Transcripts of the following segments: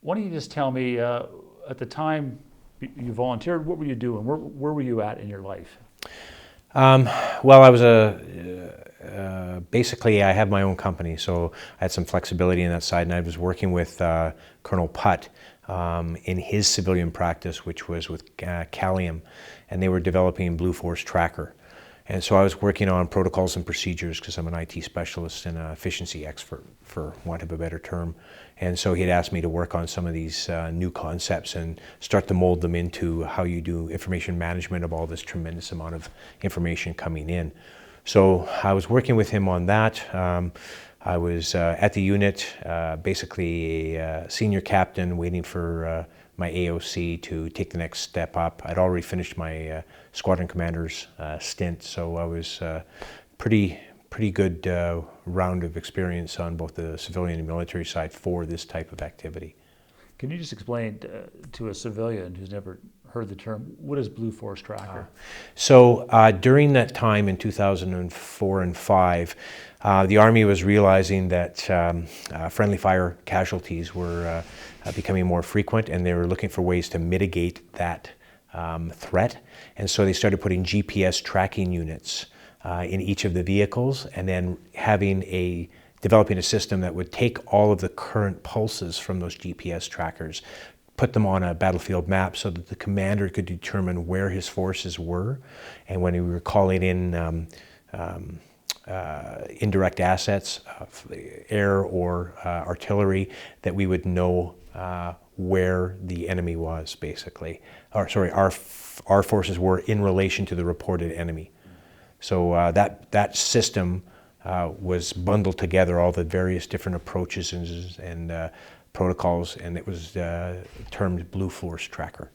Why don't you just tell me, at the time you volunteered, what were you doing? Where were you at in your life? Well, I was basically I have my own company, so I had some flexibility in that side, and I was working with Colonel Putt in his civilian practice, which was with Callium, and they were developing Blue Force Tracker. And so I was working on protocols and procedures because I'm an IT specialist and an efficiency expert, for want of a better term. And so he had asked me to work on some of these new concepts and start to mold them into how you do information management of all this tremendous amount of information coming in. So I was working with him on that. I was at the unit, basically a senior captain, waiting for my AOC to take the next step up. I'd already finished my squadron commander's stint, so I was pretty good round of experience on both the civilian and military side for this type of activity. Can you just explain to a civilian who's never heard the term, what is Blue Force Tracker? So during that time in 2004 and 5, the Army was realizing that friendly fire casualties were becoming more frequent, and they were looking for ways to mitigate that threat. And so they started putting GPS tracking units in each of the vehicles, and then developing a system that would take all of the current pulses from those GPS trackers, put them on a battlefield map so that the commander could determine where his forces were, and when we were calling in indirect assets, air or artillery, that we would know where the enemy was, basically. Or sorry, our forces were in relation to the reported enemy. So that system was bundled together, all the various different approaches and protocols, and it was termed Blue Force Tracker.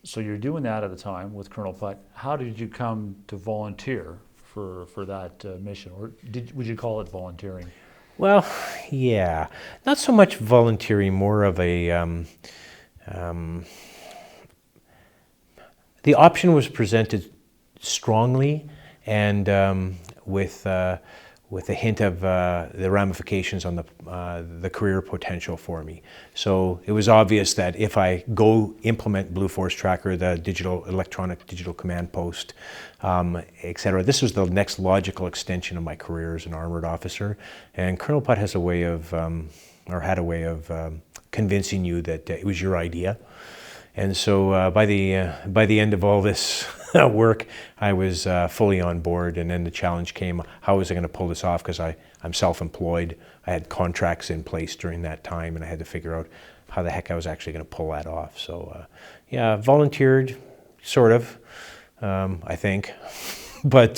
So you're doing that at the time with Colonel Putt. How did you come to volunteer for that mission, or would you call it volunteering? Well, yeah, not so much volunteering, more of a the option was presented strongly, and with a hint of the ramifications on the career potential for me. So it was obvious that if I go implement Blue Force Tracker, the electronic digital command post, etc., this was the next logical extension of my career as an armored officer. And Colonel Putt has a way of, or had a way of, convincing you that it was your idea. And so by the end of all this work, I was fully on board, and then the challenge came, how was I going to pull this off? Because I'm self-employed. I had contracts in place during that time, and I had to figure out how the heck I was actually going to pull that off. So yeah, volunteered, sort of, I think, but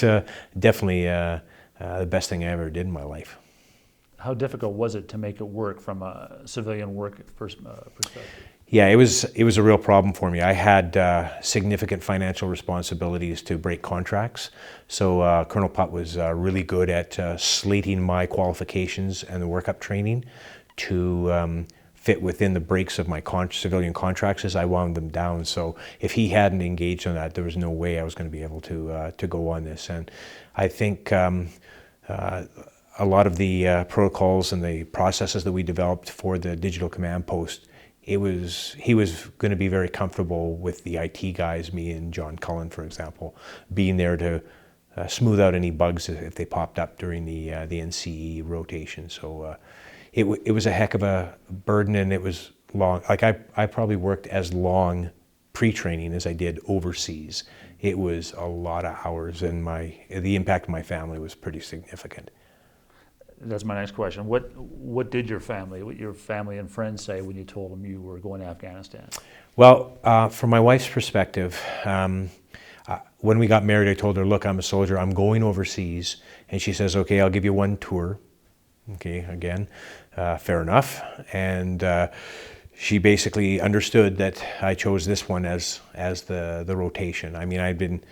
definitely the best thing I ever did in my life. How difficult was it to make it work from a civilian work perspective? Yeah, it was a real problem for me. I had significant financial responsibilities to break contracts. So Colonel Putt was really good at slating my qualifications and the workup training to fit within the breaks of my civilian contracts as I wound them down. So if he hadn't engaged on that, there was no way I was going to be able to go on this. And I think a lot of the protocols and the processes that we developed for the digital command post, he was going to be very comfortable with the IT guys, me and John Cullen, for example, being there to smooth out any bugs if they popped up during the NCE rotation. So it was a heck of a burden, and it was long. Like I probably worked as long pre-training as I did overseas. It was a lot of hours, and the impact on my family was pretty significant. That's my next question. What did your family and friends say when you told them you were going to Afghanistan? Well, from my wife's perspective, when we got married, I told her, look, I'm a soldier, I'm going overseas. And she says, okay, I'll give you one tour. Okay, again, fair enough. And she basically understood that I chose this one as the rotation. I mean, I'd been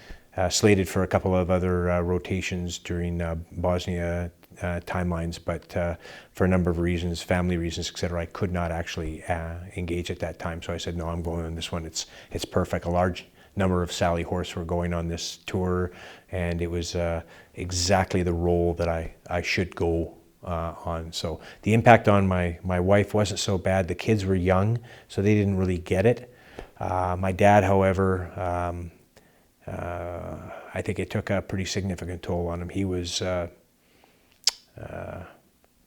slated for a couple of other rotations during Bosnia timelines, but for a number of reasons, family reasons, etc., I could not actually engage at that time. So I said, no, I'm going on this one. It's perfect. A large number of Sally Horse were going on this tour, and it was exactly the role that I should go on. So the impact on my wife wasn't so bad. The kids were young, so they didn't really get it. My dad, however, I think it took a pretty significant toll on him. He was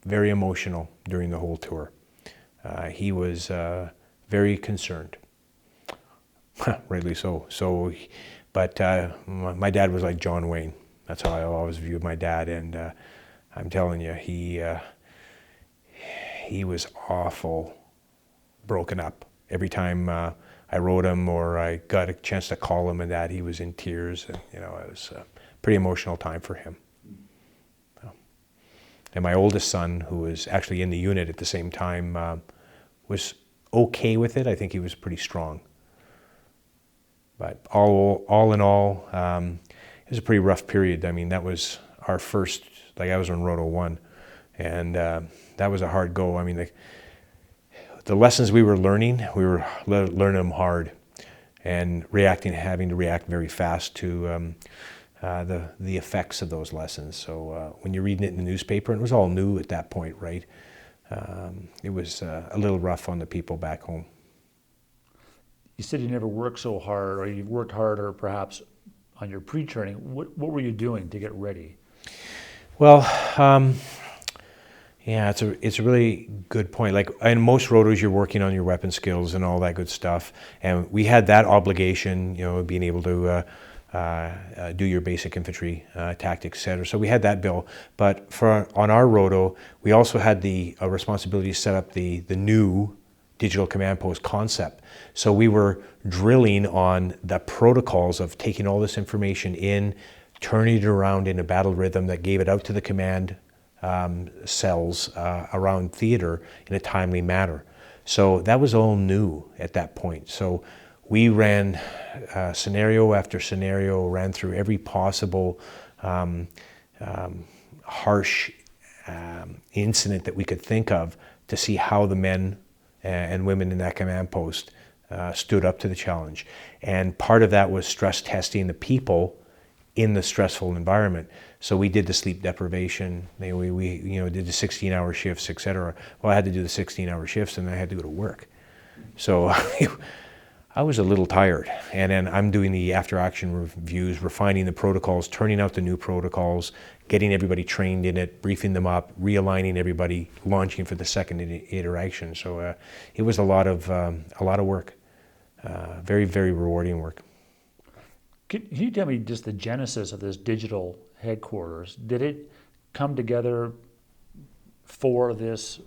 very emotional during the whole tour. He was very concerned, rightly so. But my dad was like John Wayne. That's how I always viewed my dad, and I'm telling you, he was awful broken up. Every time I wrote him or I got a chance to call him and that, he was in tears, and it was a pretty emotional time for him. And my oldest son, who was actually in the unit at the same time, was okay with it. I think he was pretty strong. But all in all, it was a pretty rough period. I mean, that was our first, I was on Roto 1, and that was a hard go. I mean, the lessons we were learning learning them hard, and having to react very fast to the effects of those lessons. So when you're reading it in the newspaper, and it was all new at that point, right? It was a little rough on the people back home. You said you never worked so hard, or you worked harder perhaps on your pre-training. What were you doing to get ready? Well, yeah, it's a really good point. Like in most rotos, you're working on your weapon skills and all that good stuff, and we had that obligation, being able to do your basic infantry tactics, etc. So we had that bill, but on our roto, we also had the responsibility to set up the new digital command post concept. So we were drilling on the protocols of taking all this information in, turning it around in a battle rhythm that gave it out to the command cells around theater in a timely manner. So that was all new at that point. So we ran scenario after scenario, ran through every possible harsh incident that we could think of to see how the men and women in that command post stood up to the challenge. And part of that was stress testing the people in the stressful environment. So we did the sleep deprivation, we did the 16-hour shifts, etc. Well, I had to do the 16-hour shifts, and I had to go to work. So I was a little tired. And then I'm doing the after-action reviews, refining the protocols, turning out the new protocols, getting everybody trained in it, briefing them up, realigning everybody, launching for the second iteration. So it was a lot of work, very, very rewarding work. Can you tell me just the genesis of this digital headquarters? Did it come together for this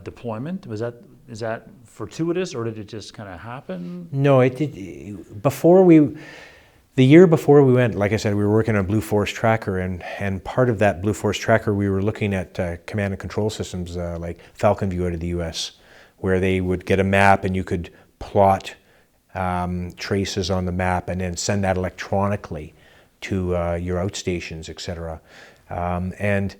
deployment? Is that fortuitous, or did it just kind of happen? No, it did. The year before we went, like I said, we were working on Blue Force Tracker, and part of that Blue Force Tracker, we were looking at command and control systems like Falcon View out of the U.S., where they would get a map and you could plot traces on the map and then send that electronically to your outstations, etc. And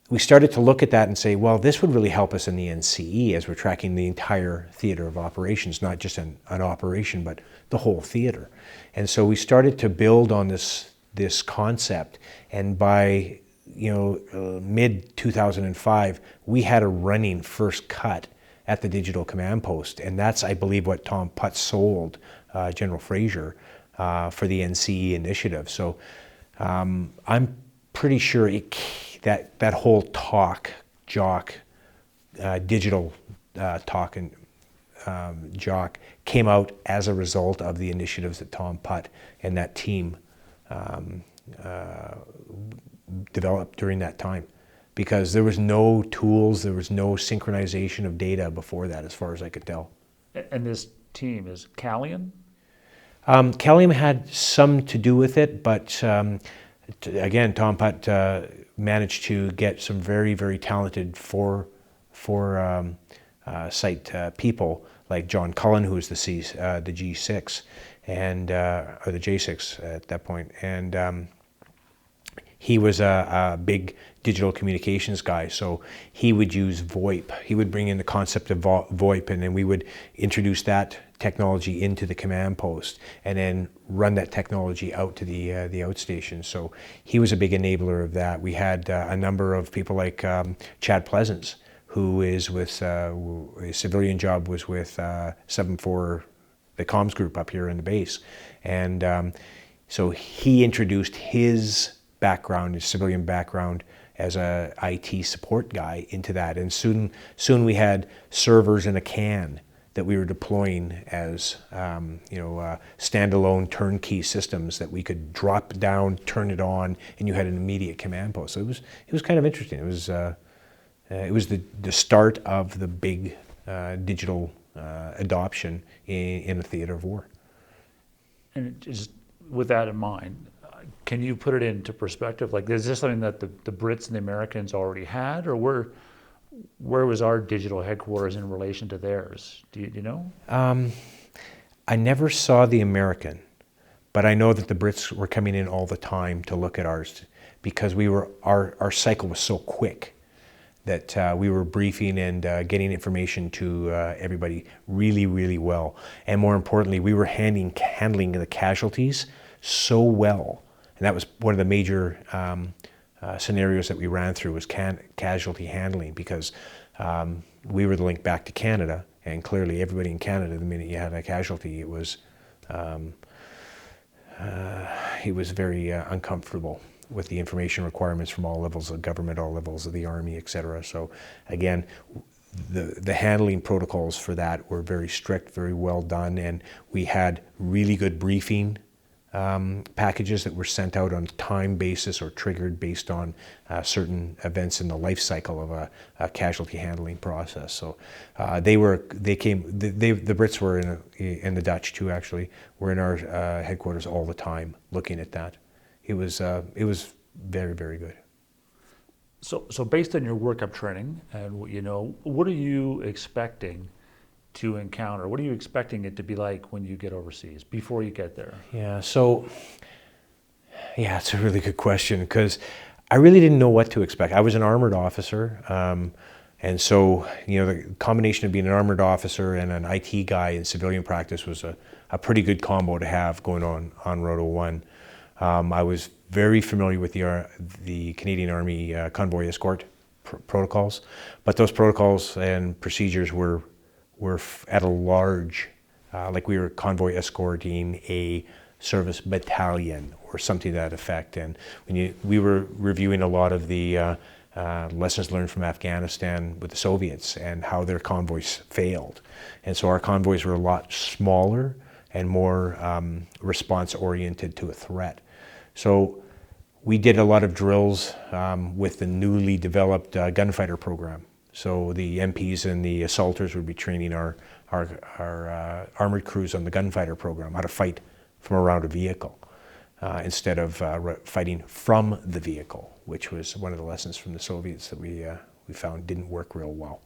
we started to look at that and say, well, this would really help us in the NCE as we're tracking the entire theater of operations, not just an operation, but the whole theater. And so we started to build on this concept, and by mid 2005, we had a running first cut at the digital command post, and that's, I believe, what Tom Putz sold General Fraser for the NCE initiative. So I'm pretty sure that whole digital talk and JOC came out as a result of the initiatives that Tom Putt and that team developed during that time, because there was no tools, there was no synchronization of data before that, as far as I could tell. And this team is Calian? Calian had some to do with it, but again, Tom Putt managed to get some very, very talented site people like John Cullen, who was the G6 and or the J6 at that point, and he was a big digital communications guy. So he would use VoIP. He would bring in the concept of VoIP, and then we would introduce that technology into the command post and then run that technology out to the outstation. So he was a big enabler of that. We had a number of people like Chad Pleasance, who is with, his civilian job was with 7-4, the comms group up here in the base. And so he introduced his background, his civilian background, as a IT support guy into that. And soon we had servers in a can that we were deploying as standalone turnkey systems that we could drop down, turn it on, and you had an immediate command post. So it was kind of interesting. It was the start of the big digital adoption in the theater of war. And just with that in mind, can you put it into perspective? Like, is this something that the Brits and the Americans already had, or where was our digital headquarters in relation to theirs? Do you know? I never saw the American, but I know that the Brits were coming in all the time to look at ours because our cycle was so quick that we were briefing and getting information to everybody really, really well. And more importantly, we were handling the casualties so well. And that was one of the major scenarios that we ran through was casualty handling, because we were the link back to Canada, and clearly everybody in Canada, the minute you had a casualty, it was very uncomfortable with the information requirements from all levels of government, all levels of the Army, etc. So again, the handling protocols for that were very strict, very well done, and we had really good briefing packages that were sent out on a time basis or triggered based on certain events in the life cycle of a casualty handling process. So the Brits were and the Dutch too, actually, were in our headquarters all the time looking at that. It was very, very good. So based on your workup training and what you know, what are you expecting to encounter? What are you expecting it to be like when you get overseas, before you get there? It's a really good question, because I really didn't know what to expect. I was an armored officer, and so the combination of being an armored officer and an IT guy in civilian practice was a pretty good combo to have going on Roto 1. I was very familiar with the Canadian Army convoy escort protocols, but those protocols and procedures were at a large, like we were convoy escorting a service battalion or something to that effect. And we were reviewing a lot of the lessons learned from Afghanistan with the Soviets and how their convoys failed. And so our convoys were a lot smaller and more response-oriented to a threat. So we did a lot of drills with the newly developed gunfighter program. So the MPs and the assaulters would be training our armored crews on the gunfighter program, how to fight from around a vehicle instead of fighting from the vehicle, which was one of the lessons from the Soviets that we found didn't work real well.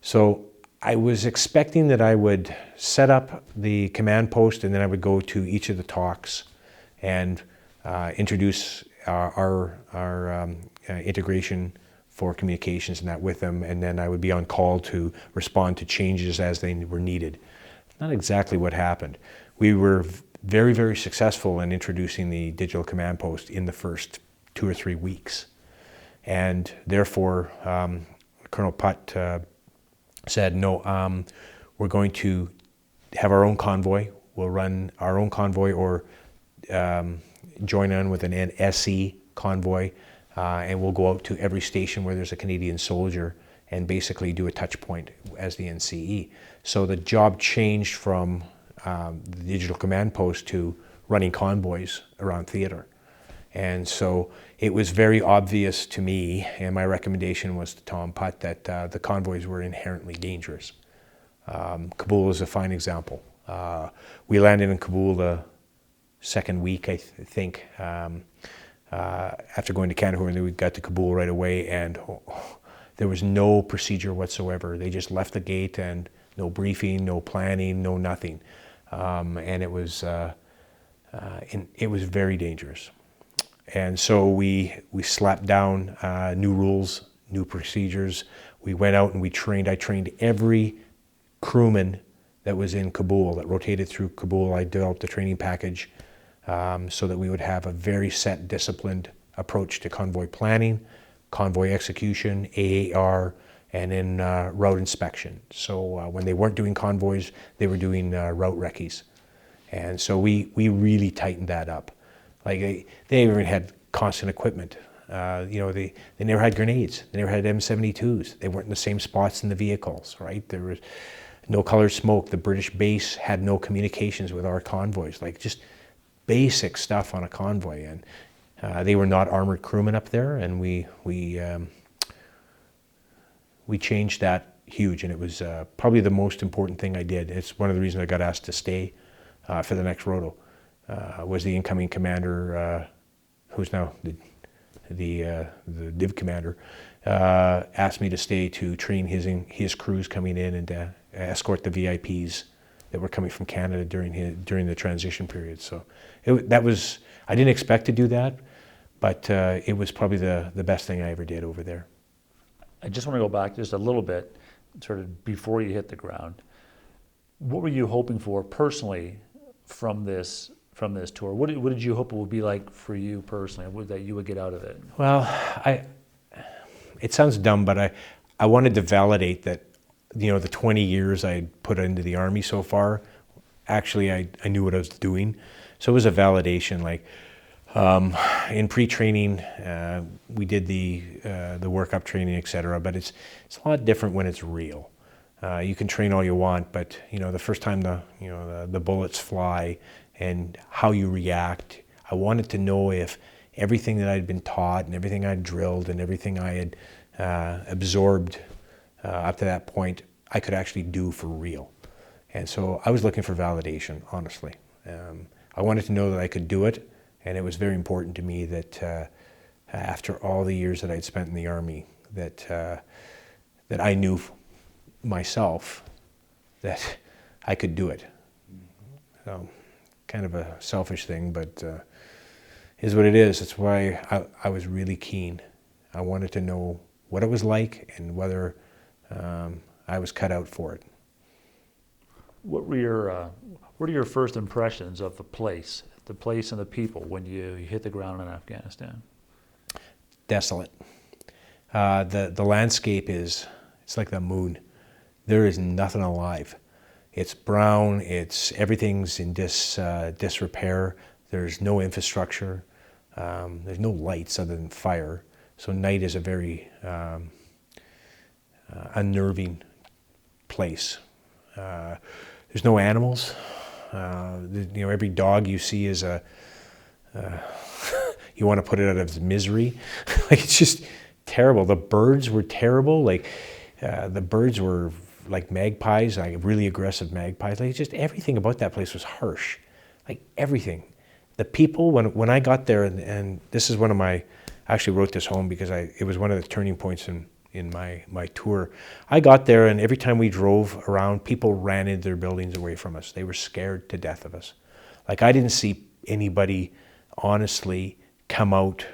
So I was expecting that I would set up the command post, and then I would go to each of the talks and introduce our integration for communications and that with them, and then I would be on call to respond to changes as they were needed. Not exactly what happened. We were very, very successful in introducing the digital command post in the first 2 or 3 weeks. And therefore, Colonel Putt said, no, we're going to have our own convoy. We'll run our own convoy or join on with an NSE convoy, and we'll go out to every station where there's a Canadian soldier and basically do a touch point as the NCE. So the job changed from the digital command post to running convoys around theater. And so it was very obvious to me, and my recommendation was to Tom Putt, that the convoys were inherently dangerous. Kabul is a fine example. We landed in Kabul the second week, I think, after going to Kandahar, and then we got to Kabul right away, and there was no procedure whatsoever. They just left the gate, and no briefing, no planning, no nothing, and it was very dangerous. And so we slapped down new rules, new procedures. We went out and we trained. I trained every crewman that was in Kabul, that rotated through Kabul. I developed a training package so that we would have a very set, disciplined approach to convoy planning, convoy execution, AAR, and then route inspection. So when they weren't doing convoys, they were doing route recce's. And so we really tightened that up. Like they even had constant equipment. They never had grenades. They never had M72s. They weren't in the same spots in the vehicles, right? There was no colored smoke. The British base had no communications with our convoys, like just basic stuff on a convoy. And they were not armored crewmen up there, and we changed that huge, and it was probably the most important thing I did. It's one of the reasons I got asked to stay for the next roto. Was the incoming commander, who's now the div commander, asked me to stay to train his crews coming in and escort the VIPs that were coming from Canada during the transition period. So I didn't expect to do that, but it was probably the best thing I ever did over there. I just want to go back just a little bit, sort of before you hit the ground. What were you hoping for personally from this tour? What did you hope it would be like for you personally? What that you would get out of it? Well, it sounds dumb, but I wanted to validate that, the 20 years I had put into the Army so far, actually I knew what I was doing. So it was a validation. Like in pre-training, we did the workup training, etc. But it's a lot different when it's real. You can train all you want, but the first time the bullets fly and how you react, I wanted to know if everything that I'd been taught and everything I'd drilled and everything I had absorbed up to that point, I could actually do for real. And so I was looking for validation, honestly. I wanted to know that I could do it, and it was very important to me that after all the years that I'd spent in the Army, that I knew myself that I could do it. So, kind of a selfish thing, but is what it is. That's why I was really keen. I wanted to know what it was like and whether I was cut out for it. What were your first impressions of the place and the people when you hit the ground in Afghanistan? Desolate. The landscape it's like the moon. There is nothing alive. It's brown. Everything's in disrepair. There's no infrastructure. There's no lights other than fire. So night is a very unnerving place. There's no animals. Every dog you see is you want to put it out of its misery. Like, it's just terrible. The birds were terrible. Like the birds were like magpies, like really aggressive magpies. Like, just everything about that place was harsh. Like everything. The people, when I got there, and this is one of my, I actually wrote this home because it was one of the turning points in my tour. I got there, and every time we drove around, people ran into their buildings away from us. They were scared to death of us. Like, I didn't see anybody honestly come out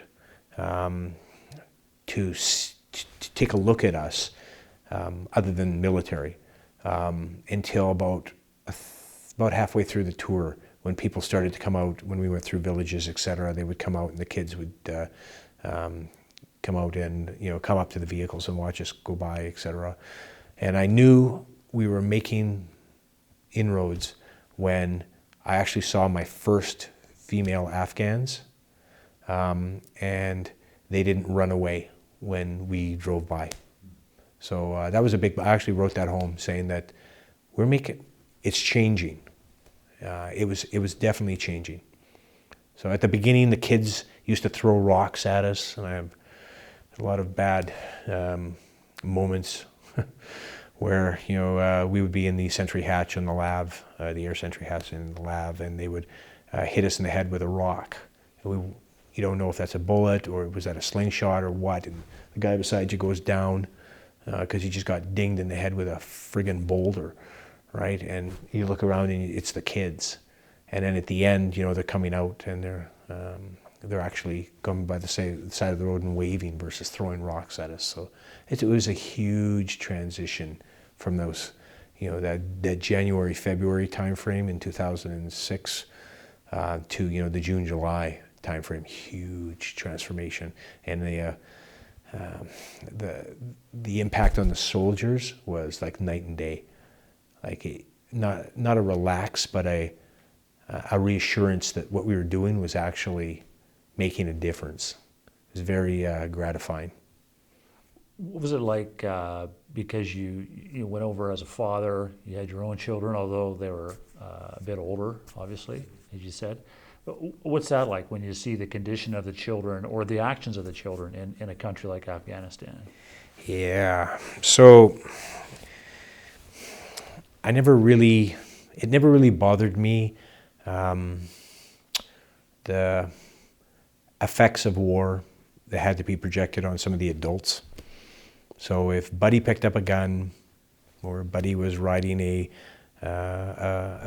to take a look at us other than military until about halfway through the tour, when people started to come out, when we went through villages, etc. They would come out, and the kids would come out and come up to the vehicles and watch us go by, etc. And I knew we were making inroads when I actually saw my first female Afghans, and they didn't run away when we drove by. So that was a big. I actually wrote that home, saying that it's changing. It was definitely changing. So at the beginning, the kids used to throw rocks at us, and I have a lot of bad moments where we would be in the sentry hatch in the LAV, the air sentry hatch in the LAV, and they would hit us in the head with a rock. And you don't know if that's a bullet or was that a slingshot or what. And the guy beside you goes down because he just got dinged in the head with a friggin' boulder, right? And you look around and it's the kids. And then at the end, they're coming out and they're actually coming by the side of the road and waving versus throwing rocks at us. So it was a huge transition from those, that January, February timeframe in 2006 to, the June, July timeframe, huge transformation. And the impact on the soldiers was like night and day. Like not a relax, but a reassurance that what we were doing was actually making a difference. It was very gratifying. What was it like, because you went over as a father, you had your own children, although they were a bit older, obviously, as you said. But what's that like when you see the condition of the children or the actions of the children in a country like Afghanistan? Yeah, so it never really bothered me, the effects of war that had to be projected on some of the adults. So if Buddy picked up a gun, or Buddy was riding a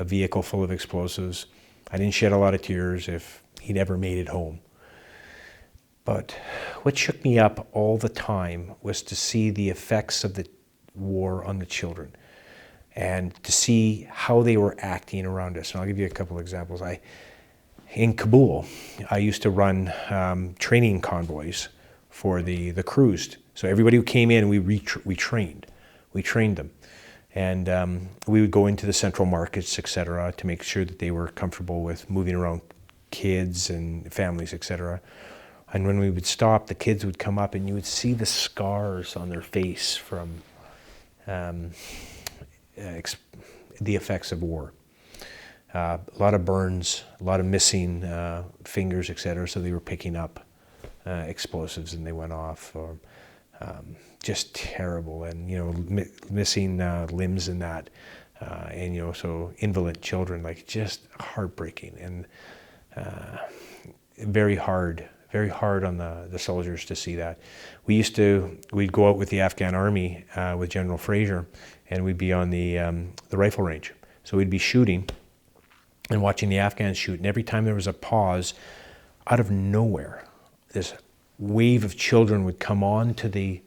vehicle full of explosives, I didn't shed a lot of tears if he never made it home. But what shook me up all the time was to see the effects of the war on the children, and to see how they were acting around us. And I'll give you a couple examples. In Kabul, I used to run training convoys for the crews. So everybody who came in, we trained them. And we would go into the central markets, et cetera, to make sure that they were comfortable with moving around kids and families, et cetera. And when we would stop, the kids would come up and you would see the scars on their face from the effects of war. A lot of burns, a lot of missing fingers, et cetera, so they were picking up explosives and they went off. Or, just terrible, and missing limbs in that, and so invalid children, like just heartbreaking, and very hard on the soldiers to see that. We'd go out with the Afghan army with General Fraser, and we'd be on the rifle range. So we'd be shooting and watching the Afghans shoot, and every time there was a pause, out of nowhere, this wave of children would come on to the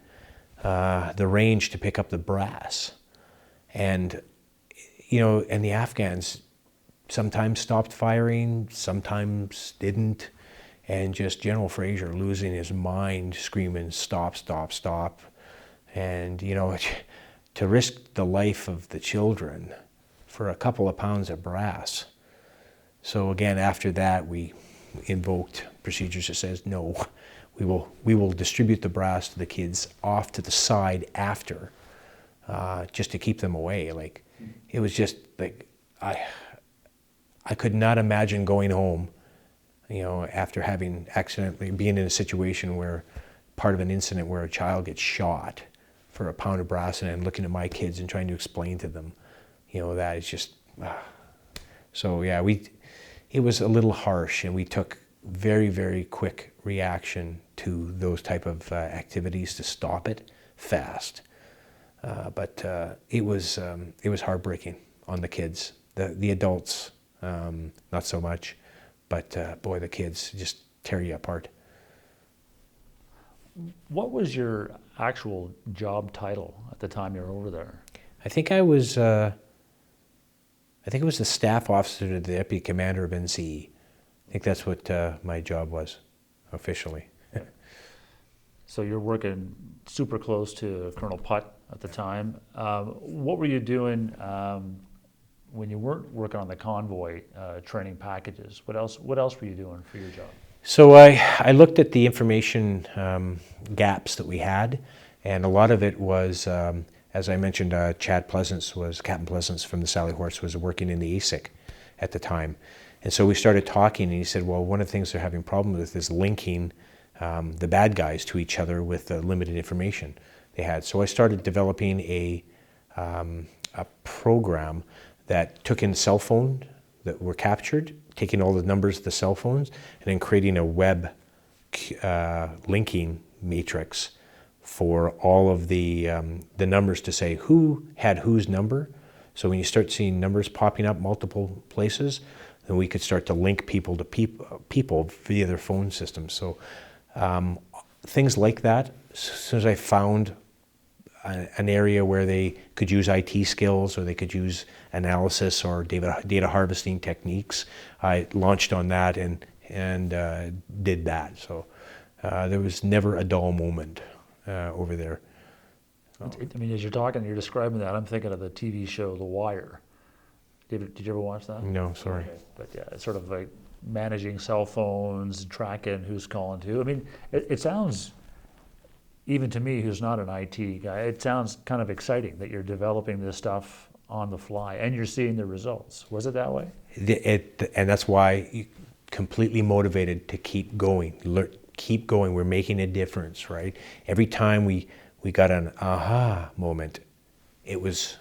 range to pick up the brass, and and the Afghans sometimes stopped firing, sometimes didn't, and just General Fraser losing his mind, screaming, "Stop, stop, stop!" And to risk the life of the children for a couple of pounds of brass. So again, after that, we invoked procedures that says no. We will distribute the brass to the kids off to the side after, just to keep them away. Like, it was just like, I could not imagine going home, after having accidentally being in a situation where part of an incident where a child gets shot for a pound of brass, and I'm looking at my kids and trying to explain to them, that is just, so yeah, it was a little harsh, and we took very, very quick reaction to those type of activities to stop it fast. But it was heartbreaking on the kids. The adults, not so much, but boy, the kids just tear you apart. What was your actual job title at the time you were over there? I think it was the staff officer to the deputy commander of NCE. I think that's what my job was officially. So you're working super close to Colonel Putt at the time. What were you doing when you weren't working on the convoy training packages? What else were you doing for your job? So I looked at the information gaps that we had, and a lot of it was, as I mentioned, Captain Pleasance from the Sally Horse was working in the ASIC at the time. And so we started talking, and he said, well, one of the things they're having problems with is linking the bad guys to each other with the limited information they had. So I started developing a program that took in cell phone that were captured, taking all the numbers of the cell phones, and then creating a web linking matrix for all of the numbers to say who had whose number. So when you start seeing numbers popping up multiple places, then we could start to link people to people via their phone systems. So things like that. As soon as I found an area where they could use IT skills or they could use analysis or data harvesting techniques. I launched on that and did that. So there was never a dull moment over there. I mean, as you're talking, you're describing that, I'm thinking of the TV show The Wire. Did you ever watch that? No, sorry. Okay. But yeah, it's sort of like managing cell phones, tracking who's calling to. I mean, it sounds, even to me who's not an IT guy, it sounds kind of exciting that you're developing this stuff on the fly and you're seeing the results. Was it that way? And that's why you're completely motivated to keep going. Keep going. We're making a difference, right? Every time we got an aha moment, it was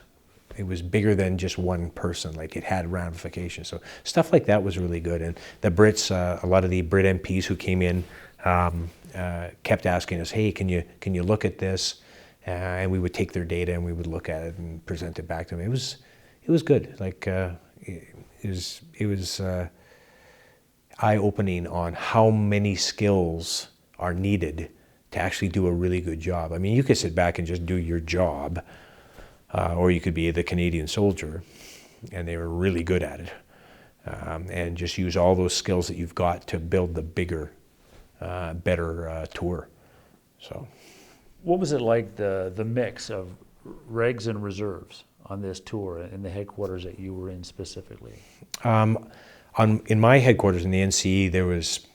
bigger than just one person. Like, it had ramifications. So stuff like that was really good. And the Brits, a lot of the Brit MPs who came in, kept asking us, "Hey, can you look at this?" And we would take their data and we would look at it and present it back to them. It was good. Like it was eye-opening on how many skills are needed to actually do a really good job. I mean, you could sit back and just do your job, or you could be the Canadian soldier, and they were really good at it, and just use all those skills that you've got to build the bigger, better tour. So, what was it like, the mix of regs and reserves on this tour in the headquarters that you were in specifically? In my headquarters in the NCE, there was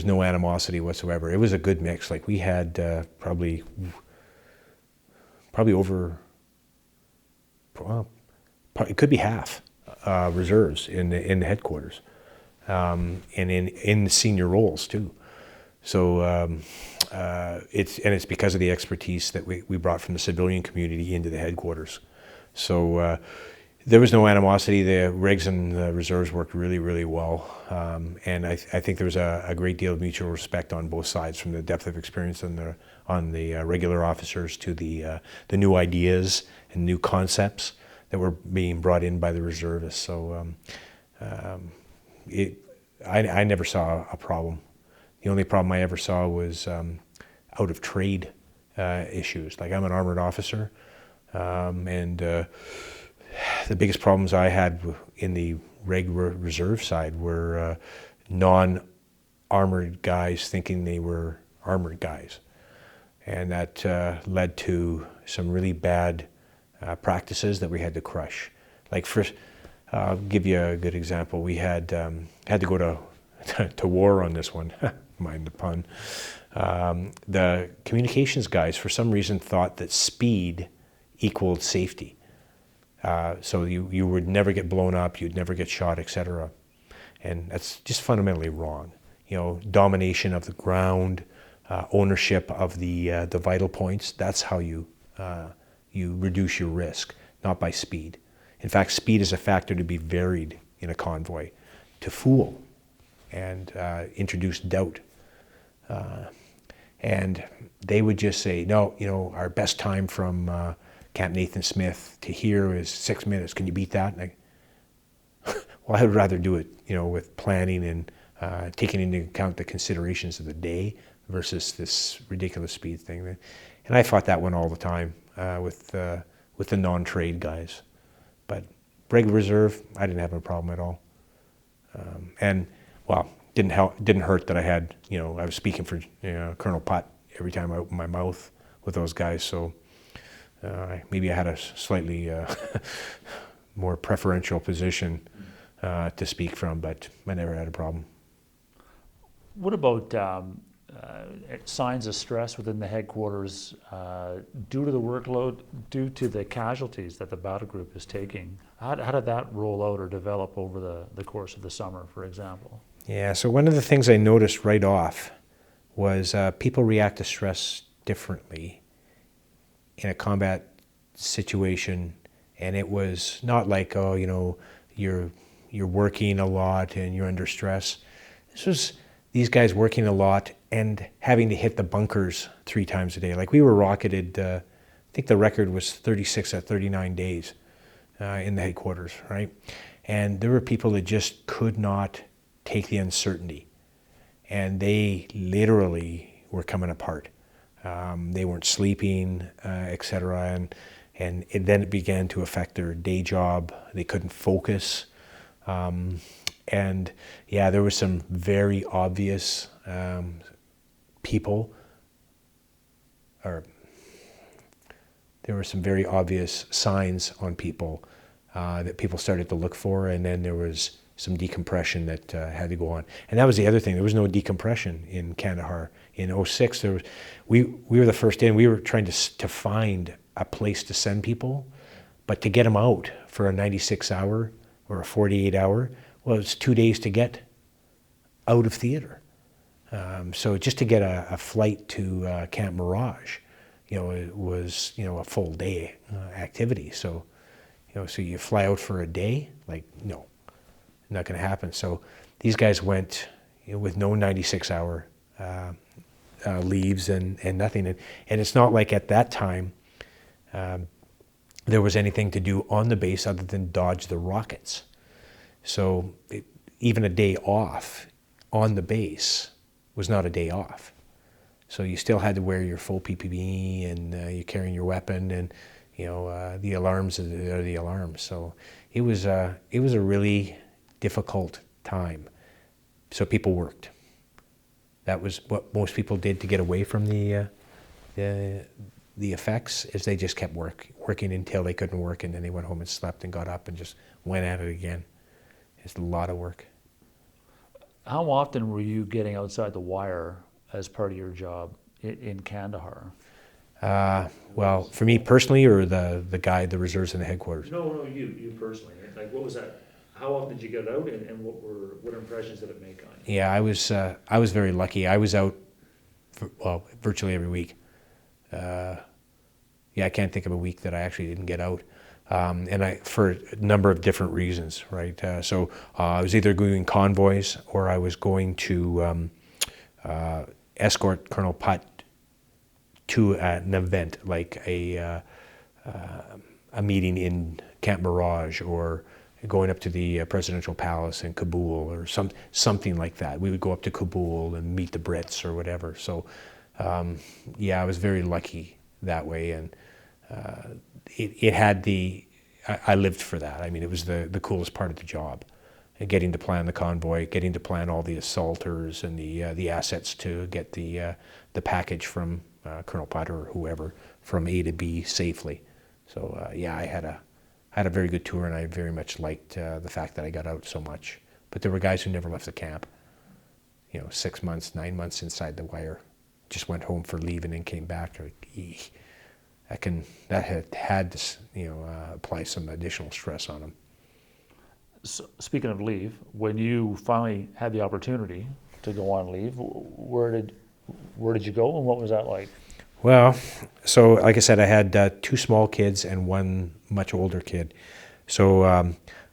no animosity whatsoever. It was a good mix. Like, we had probably over, well, it could be half reserves in the headquarters, and in the senior roles too. So it's because of the expertise that we brought from the civilian community into the headquarters. So there was no animosity. The regs and the reserves worked really, really well, and I think there was a great deal of mutual respect on both sides, from the depth of experience on the regular officers to the new ideas and new concepts that were being brought in by the reservists. So I never saw a problem. The only problem I ever saw was out of trade issues. Like, I'm an armored officer, and the biggest problems I had in the reserve side were non-armored guys thinking they were armored guys. And that led to some really bad practices that we had to crush. Like, first, I'll give you a good example. We had to go to war on this one, mind the pun. The communications guys, for some reason, thought that speed equaled safety. So you would never get blown up, you'd never get shot, etc. And that's just fundamentally wrong. You know, domination of the ground, ownership of the vital points, that's how you reduce your risk, not by speed. In fact, speed is a factor to be varied in a convoy, to fool and introduce doubt. And they would just say, no, you know, our best time from Camp Nathan Smith to here is 6 minutes. Can you beat that? And well, I would rather do it, you know, with planning and taking into account the considerations of the day versus this ridiculous speed thing. And I fought that one all the time with the non-trade guys. But Reg Reserve, I didn't have a problem at all. And well, didn't hurt that I had, you know, I was speaking for Colonel Putt every time I opened my mouth with those guys. So maybe I had a slightly more preferential position to speak from, but I never had a problem. What about signs of stress within the headquarters due to the workload, due to the casualties that the battle group is taking? How did that roll out or develop over the course of the summer, for example? Yeah, so one of the things I noticed right off was people react to stress differently in a combat situation, and it was not like, oh, you know, you're working a lot and you're under stress. This was these guys working a lot and having to hit the bunkers 3 times a day. Like, we were rocketed, I think the record was 36 at 39 days in the headquarters, right? And there were people that just could not take the uncertainty, and they literally were coming apart. They weren't sleeping, etc. Then it began to affect their day job. They couldn't focus. And yeah, there was some very obvious people, or there were some very obvious signs on people that people started to look for, and then there was some decompression that had to go on. And that was the other thing. There was no decompression in Kandahar. In '06, we were the first in. We were trying to find a place to send people, but to get them out for a 96-hour or a 48-hour, well, it's 2 days to get out of theater. So just to get a flight to Camp Mirage, it was, a full day activity. So, so you fly out for a day, like, no, not going to happen. So these guys went with no 96-hour leaves and nothing. And it's not like at that time there was anything to do on the base other than dodge the rockets. So even a day off on the base was not a day off. So you still had to wear your full PPE, and you're carrying your weapon, and the alarms are the alarms. So it was a really difficult time. So people worked. That was what most people did to get away from the effects. Is they just kept working until they couldn't work, and then they went home and slept and got up and just went at it again. It's a lot of work. How often were you getting outside the wire as part of your job in Kandahar? Well, for me personally, or the guy, the reserves in the headquarters? No, you personally. Like, what was that? How often did you get out, and what impressions did it make on you? Yeah, I was very lucky. I was out, virtually every week. I can't think of a week that I actually didn't get out. And for a number of different reasons, right? So I was either doing convoys, or I was going to escort Colonel Putt to an event, like a meeting in Camp Mirage, or going up to the presidential palace in Kabul, or something like that. We would go up to Kabul and meet the Brits or whatever. So I was very lucky that way, and it had I lived for that. I mean, it was the coolest part of the job, and getting to plan the convoy, getting to plan all the assaulters and the assets to get the package from Colonel Potter or whoever from A to B safely. So I had a very good tour, and I very much liked the fact that I got out so much. But there were guys who never left the camp. 6 months, 9 months inside the wire, just went home for leave and then came back. Like, eek. That had to apply some additional stress on them. So, speaking of leave, when you finally had the opportunity to go on leave, where did you go, and what was that like? Well, so like I said, I had 2 small kids and 1 much older kid. So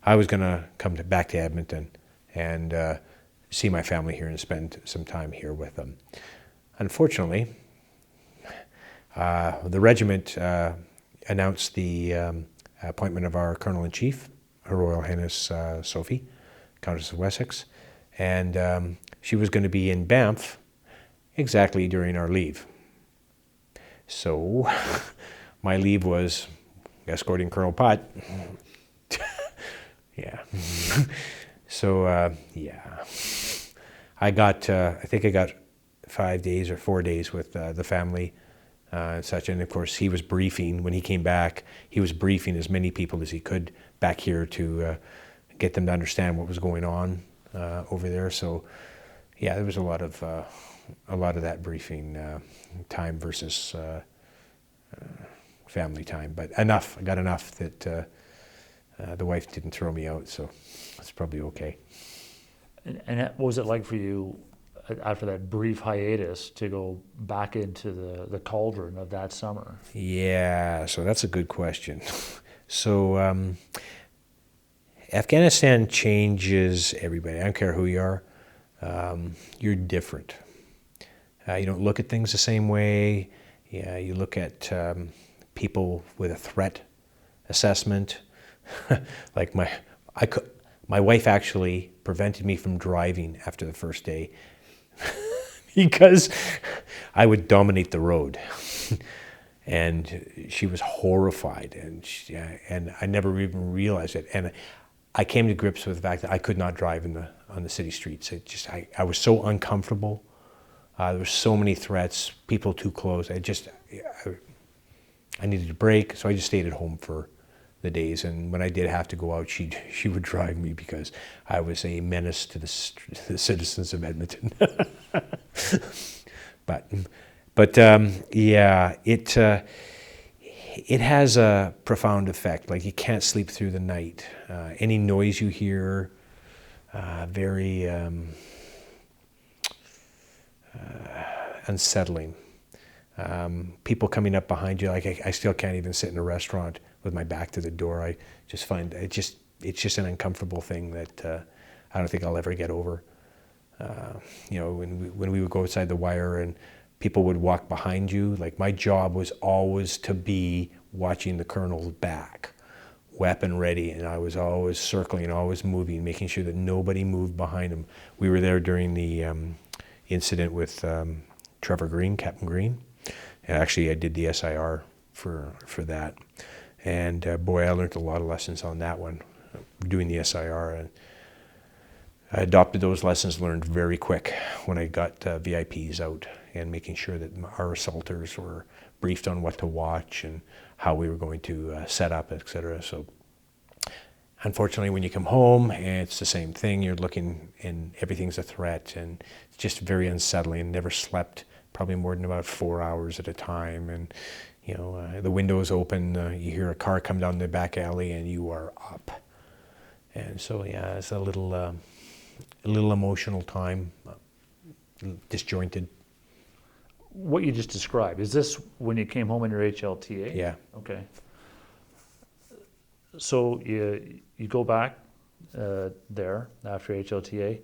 I was going to come back to Edmonton and see my family here and spend some time here with them. Unfortunately, the regiment announced the appointment of our Colonel-in-Chief, Her Royal Highness Sophie, Countess of Wessex, and she was going to be in Banff exactly during our leave. So my leave was escorting Colonel Putt. Yeah. So I think I got 5 days or 4 days with the family and such. And of course, he was briefing, when he came back, he was briefing as many people as he could back here to get them to understand what was going on over there. So there was a lot of that briefing time versus family time, but enough. I got enough that the wife didn't throw me out, so it's probably okay. And what was it like for you after that brief hiatus to go back into the cauldron of that summer? Yeah, so that's a good question. So Afghanistan changes everybody. I don't care who you are. You're different. You don't look at things the same way. Yeah, you look at people with a threat assessment. Like my wife actually prevented me from driving after the first day because I would dominate the road. And she was horrified, and I never even realized it. And I came to grips with the fact that I could not drive on the city streets. I was so uncomfortable. There were so many threats, people too close. I needed a break, so I just stayed at home for the days. And when I did have to go out, she would drive me because I was a menace to the citizens of Edmonton. But yeah, it has a profound effect. Like, you can't sleep through the night. Any noise you hear, very unsettling. People coming up behind you. Like, I still can't even sit in a restaurant with my back to the door. I just find it's just an uncomfortable thing that I don't think I'll ever get over. When we would go outside the wire and people would walk behind you, like, my job was always to be watching the colonel's back, weapon ready, and I was always circling, always moving, making sure that nobody moved behind him. We were there during the incident with Trevor Green, Captain Green, and actually I did the SIR for that, and boy, I learned a lot of lessons on that one, doing the SIR, and I adopted those lessons learned very quick when I got VIPs out, and making sure that our assaulters were briefed on what to watch and how we were going to set up, etc. So unfortunately, when you come home, it's the same thing. You're looking and everything's a threat, and it's just very unsettling. Never slept probably more than about 4 hours at a time. And the window's open, you hear a car come down the back alley and you are up. And so, yeah, it's a little emotional time, disjointed. What you just described, is this when you came home in your HLTA? Yeah. Okay. So you go back there after HLTA.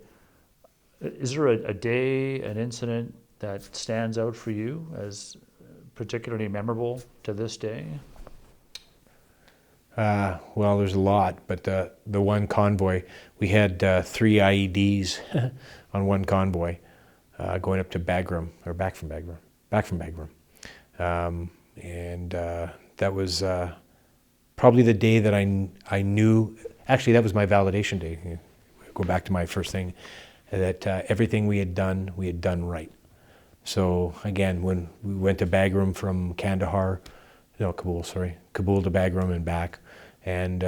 Is there a day, an incident that stands out for you as particularly memorable to this day? Well, there's a lot, but the one convoy, we had 3 IEDs on one convoy going up to Bagram, or back from Bagram. And that was probably the day that I knew, actually that was my validation day. Go back to my first thing, that everything we had done right. So again, when we went to Bagram from Kandahar, Kabul to Bagram and back, and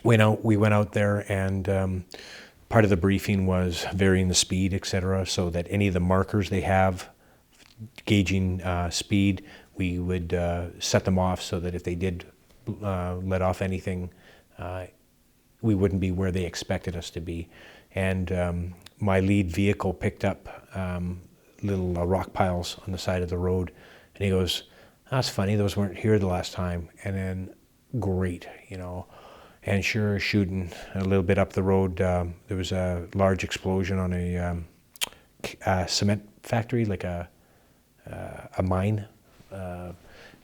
we went out there, and part of the briefing was varying the speed, etc., so that any of the markers they have gauging speed, we would set them off so that if they did let off anything, we wouldn't be where they expected us to be. And my lead vehicle picked up little rock piles on the side of the road, and he goes, "That's funny, those weren't here the last time." And then, great, and sure, shooting a little bit up the road, there was a large explosion on a cement factory, like a mine,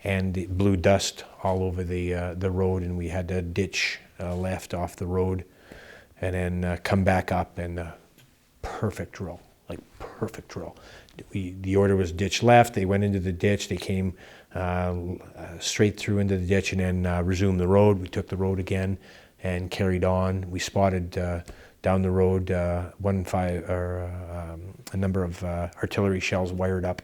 and it blew dust all over the road, and we had to ditch left off the road, and then come back up, and perfect drill. The order was ditch left. They went into the ditch. They came straight through into the ditch, and then resumed the road. We took the road again and carried on. We spotted down the road a number of artillery shells wired up,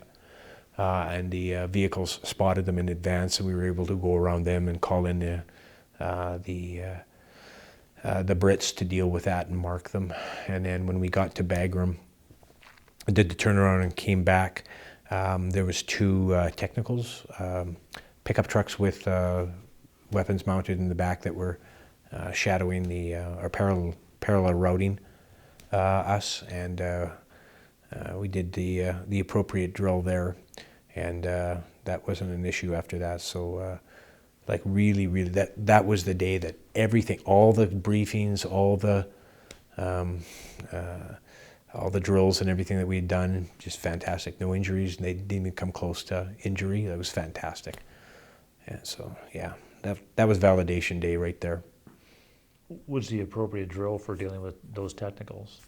and the vehicles spotted them in advance, and we were able to go around them and call in the Brits to deal with that and mark them. And then when we got to Bagram, I did the turnaround and came back. There was 2 technicals, pickup trucks with weapons mounted in the back that were shadowing or parallel routing us, and we did the appropriate drill there, and that wasn't an issue after that. So really, that was the day that everything, all the briefings, all the drills and everything that we had done, just fantastic. No injuries. They didn't even come close to injury. That was fantastic. And so, yeah, that was validation day right there. What's the appropriate drill for dealing with those technicals?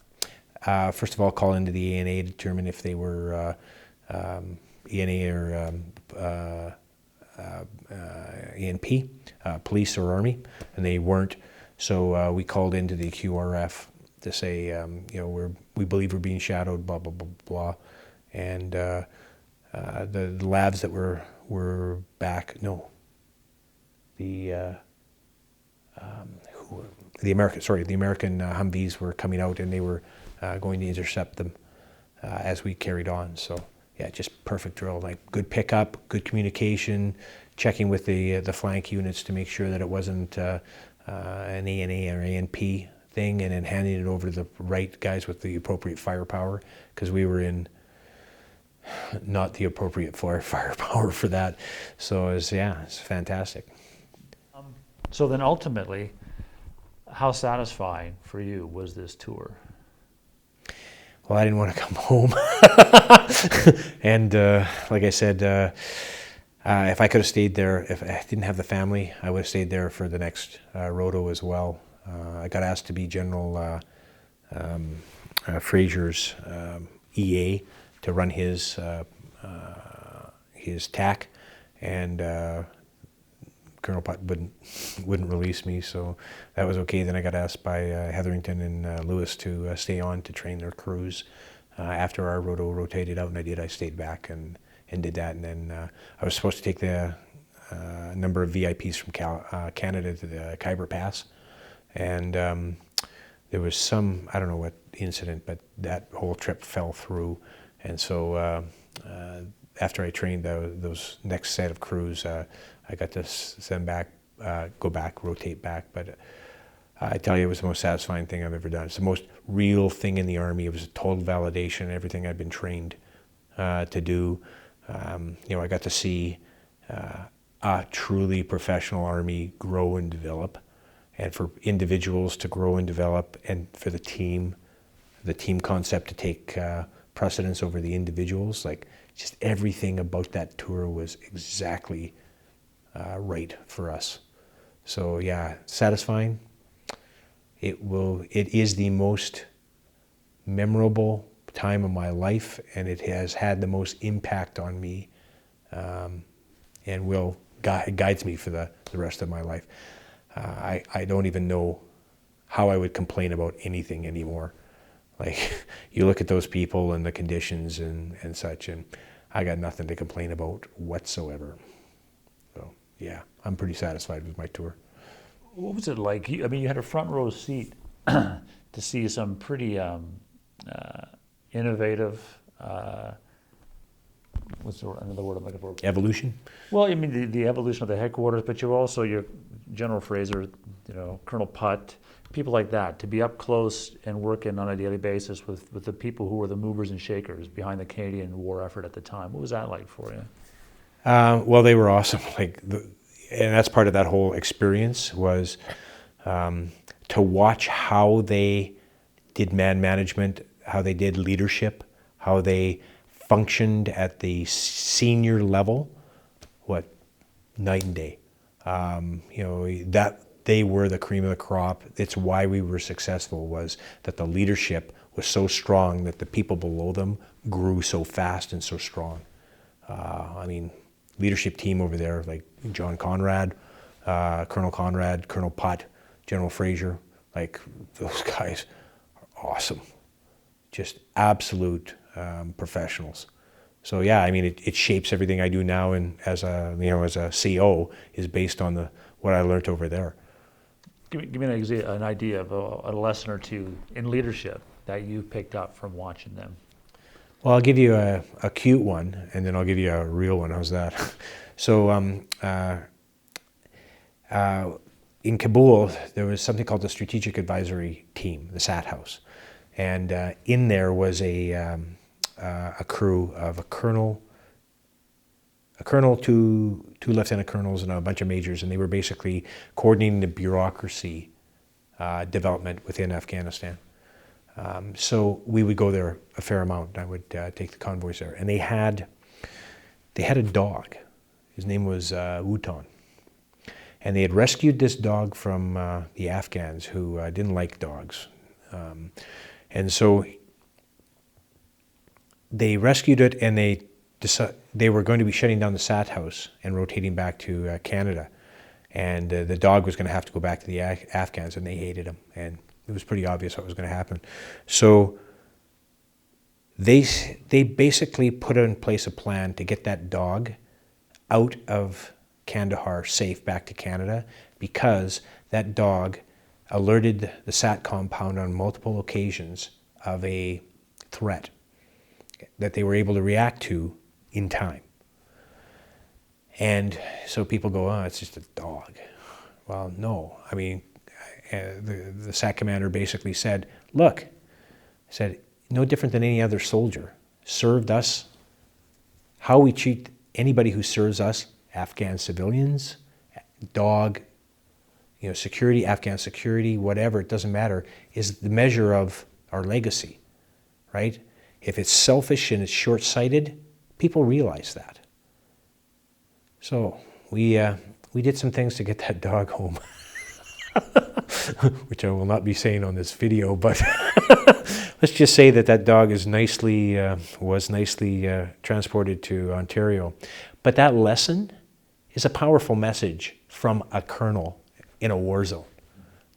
First of all, call into the ANA to determine if they were ENA or ENP, police or army, and they weren't. So we called into the QRF to say, we believe we're being shadowed, blah blah blah blah, and the labs that were back. No, the American Humvees were coming out, and they were going to intercept them as we carried on. So yeah, just perfect drill, like good pickup, good communication, checking with the flank units to make sure that it wasn't an ANA or ANP thing, and then handing it over to the right guys with the appropriate firepower, because we were in not the appropriate firepower for that. So it's fantastic. So then ultimately, how satisfying for you was this tour? Well, I didn't want to come home. And like I said, if I could have stayed there, if I didn't have the family, I would have stayed there for the next roto as well. I got asked to be General Fraser's EA to run his TAC, and Colonel Putt wouldn't release me, so that was okay. Then I got asked by Hetherington and Lewis to stay on to train their crews after our roto rotated out, and I did. I stayed back and did that, and then I was supposed to take the number of VIPs from Canada to the Khyber Pass, and there was some, I don't know what incident, but that whole trip fell through, and so after I trained those next set of crews, I got to send back, go back, rotate back. But I tell you, it was the most satisfying thing I've ever done. It's the most real thing in the Army. It was a total validation, everything I'd been trained to do. I got to see a truly professional Army grow and develop, and for individuals to grow and develop, and for the team concept to take precedence over the individuals. Like, just everything about that tour was exactly right for us. So yeah, satisfying. It is the most memorable time of my life, and it has had the most impact on me, and guides me for the rest of my life. I don't even know how I would complain about anything anymore. Like, you look at those people and the conditions and such, and I got nothing to complain about whatsoever. So yeah, I'm pretty satisfied with my tour. What was it like? You had a front row seat to see some pretty innovative, what's another word I'm looking for? Evolution? Well, I mean, the evolution of the headquarters, but you're also your General Fraser, Colonel Putt, people like that, to be up close and working on a daily basis with the people who were the movers and shakers behind the Canadian war effort at the time. What was that like for you? Well, they were awesome. And that's part of that whole experience was to watch how they did man management, how they did leadership, how they functioned at the senior level, night and day. That they were the cream of the crop. It's why we were successful, was that the leadership was so strong that the people below them grew so fast and so strong. Leadership team over there, like John Conrad, Colonel Conrad, Colonel Putt, General Fraser, like, those guys are awesome. Just absolute professionals. So yeah, it shapes everything I do now, and as a CO, is based on what I learned over there. Give me an idea of a lesson or two in leadership that you picked up from watching them. Well, I'll give you a cute one, and then I'll give you a real one. How's that? So in Kabul, there was something called the Strategic Advisory Team, the SAT House. And in there was a crew of a colonel, two lieutenant colonels, and a bunch of majors, and they were basically coordinating the bureaucracy development within Afghanistan. So we would go there a fair amount. I would take the convoys there, and they had a dog. His name was Wutan, and they had rescued this dog from the Afghans who didn't like dogs, and so they rescued it, and they they were going to be shutting down the SAT house and rotating back to Canada. And the dog was going to have to go back to the Afghans, and they hated him. And it was pretty obvious what was going to happen. So they basically put in place a plan to get that dog out of Kandahar safe back to Canada, because that dog alerted the SAT compound on multiple occasions of a threat that they were able to react to in time. And so people go, oh, it's just a dog. Well, no. I mean, the SAT commander basically said, look, no different than any other soldier, served us. How we treat anybody who serves us, Afghan civilians, dog, security, Afghan security, whatever, it doesn't matter, is the measure of our legacy, right? If it's selfish and it's short-sighted, people realize that. So we did some things to get that dog home, which I will not be saying on this video, but let's just say that dog is was nicely transported to Ontario. But that lesson is a powerful message from a colonel in a war zone,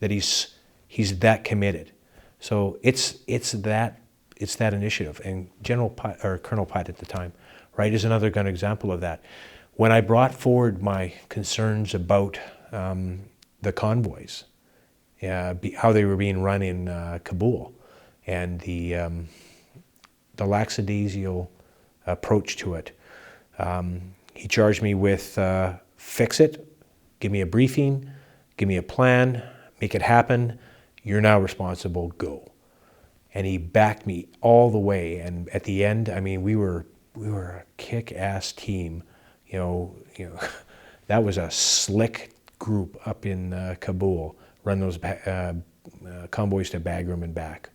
that he's that committed. So it's that initiative. And Colonel Pat at the time, right, is another good example of that. When I brought forward my concerns about the convoys, how they were being run in Kabul, and the lackadaisical approach to it, he charged me with fix it, give me a briefing, give me a plan, make it happen. You're now responsible, go. And he backed me all the way. And at the end, I mean, we were a kick-ass team. That was a slick group up in Kabul, run those convoys to Bagram and back,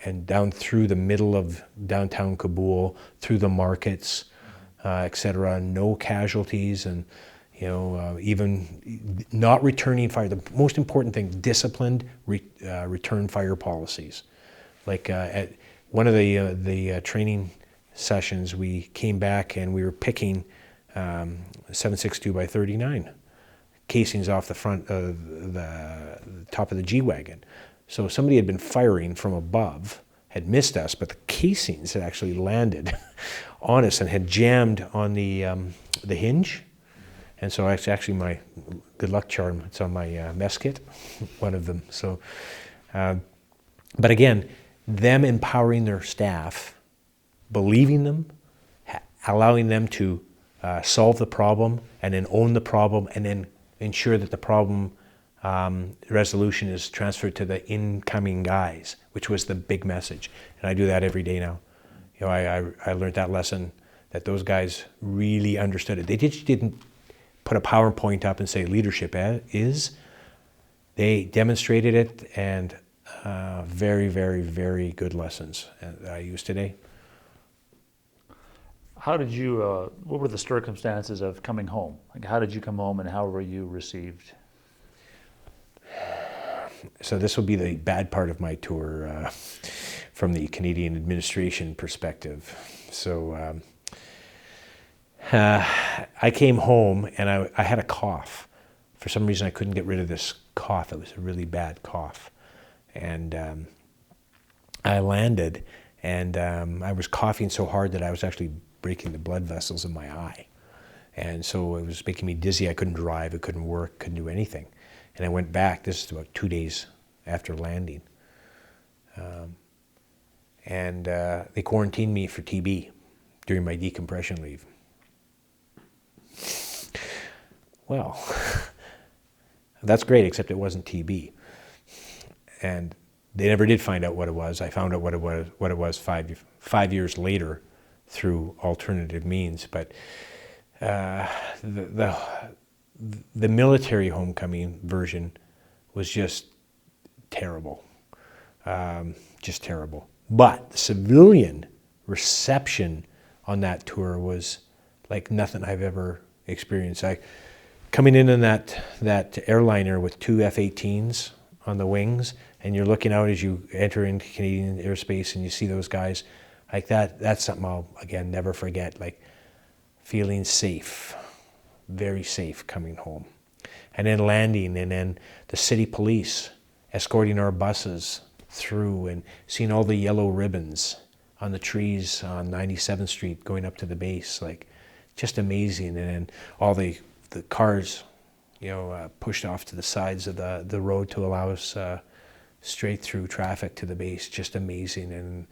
and down through the middle of downtown Kabul, through the markets, etc. No casualties, and even not returning fire. The most important thing: disciplined return fire policies. Like at one of the training sessions, we came back and we were picking 7.62 by 39 casings off the front of the top of the G-Wagon. So somebody had been firing from above, had missed us, but the casings had actually landed on us and had jammed on the hinge. And so it's actually my good luck charm. It's on my mess kit, one of them. So, but again, them empowering their staff, believing them, allowing them to solve the problem, and then own the problem, and then ensure that the problem resolution is transferred to the incoming guys, which was the big message. And I do that every day now. I learned that lesson, that those guys really understood it. They just didn't put a PowerPoint up and say leadership is. They demonstrated it, and very, very, very good lessons that I use today. How did you, what were the circumstances of coming home? Like, how did you come home, and how were you received? So this will be the bad part of my tour from the Canadian administration perspective. So I came home, and I had a cough. For some reason, I couldn't get rid of this cough. It was a really bad cough. And I landed, and I was coughing so hard that I was actually breaking the blood vessels in my eye. And so it was making me dizzy. I couldn't drive, I couldn't work, couldn't do anything. And I went back, this is about 2 days after landing. And they quarantined me for TB during my decompression leave. Well, that's great, except it wasn't TB. And they never did find out what it was. I found out what it was 5 years later through alternative means. But the military homecoming version was just terrible, just terrible. But the civilian reception on that tour was like nothing I've ever experienced. Coming in that airliner with 2 F-18s on the wings, and you're looking out as you enter into Canadian airspace, and you see those guys Like that's something I'll, again, never forget. Like feeling safe, very safe coming home. And then landing, and then the city police escorting our buses through, and seeing all the yellow ribbons on the trees on 97th Street going up to the base, like just amazing. And then all the cars, pushed off to the sides of the road to allow us straight through traffic to the base, just amazing. And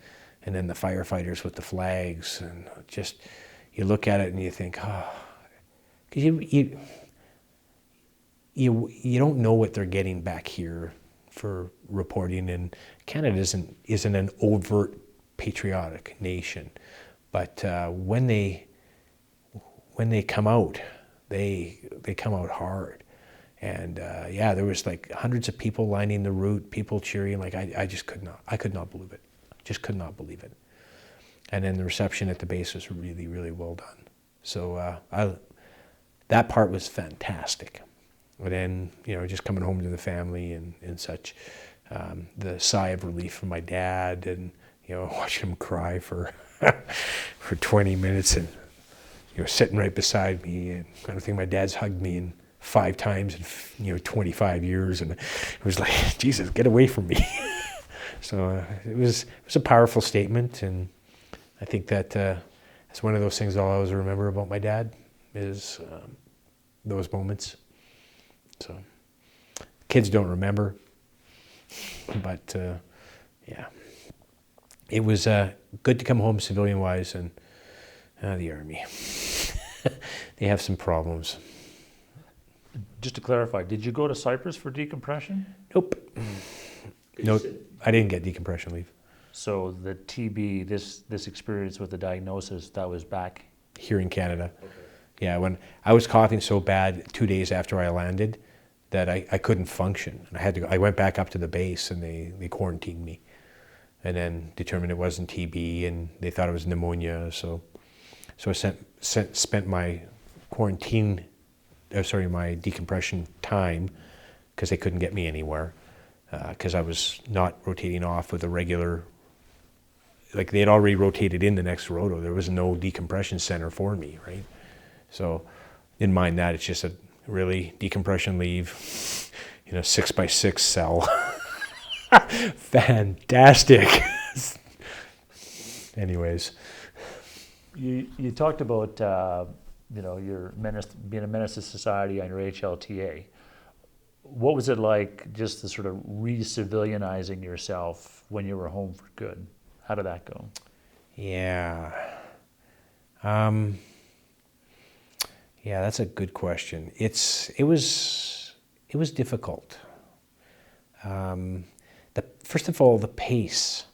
then the firefighters with the flags, and just, you look at it and you think, oh, because you don't know what they're getting back here for reporting, and Canada isn't an overt patriotic nation, but when they come out, they come out hard. And there was like hundreds of people lining the route, people cheering. Like I could not believe it. Just could not believe it. And then the reception at the base was really, really well done. So that part was fantastic. But then, just coming home to the family and such, the sigh of relief from my dad, and, watching him cry for 20 minutes, and, sitting right beside me. And I don't think my dad's hugged me in 5 times in, 25 years. And it was like, Jesus, get away from me. So it was a powerful statement. And I think that it's one of those things I'll always remember about my dad is those moments. So kids don't remember, but it was good to come home civilian-wise, and the Army, they have some problems. Just to clarify, did you go to Cyprus for decompression? Nope. No, I didn't get decompression leave. So the TB, this experience with the diagnosis, that was back here in Canada. Okay. Yeah, when I was coughing so bad 2 days after I landed that I couldn't function. And I had to go, I went back up to the base, and they quarantined me, and then determined it wasn't TB, and they thought it was pneumonia. So I spent my my decompression time, because they couldn't get me anywhere, because I was not rotating off with a regular, like they had already rotated in the next roto. There was no decompression center for me, right? So didn't mind that. It's just a really decompression leave, 6x6 cell. Fantastic. Anyways. You talked about your being a menace to society on your HLTA. What was it like, just the sort of re-civilianizing yourself when you were home for good? How did that go? Yeah. Yeah, that's a good question. It was difficult. First of all, the pace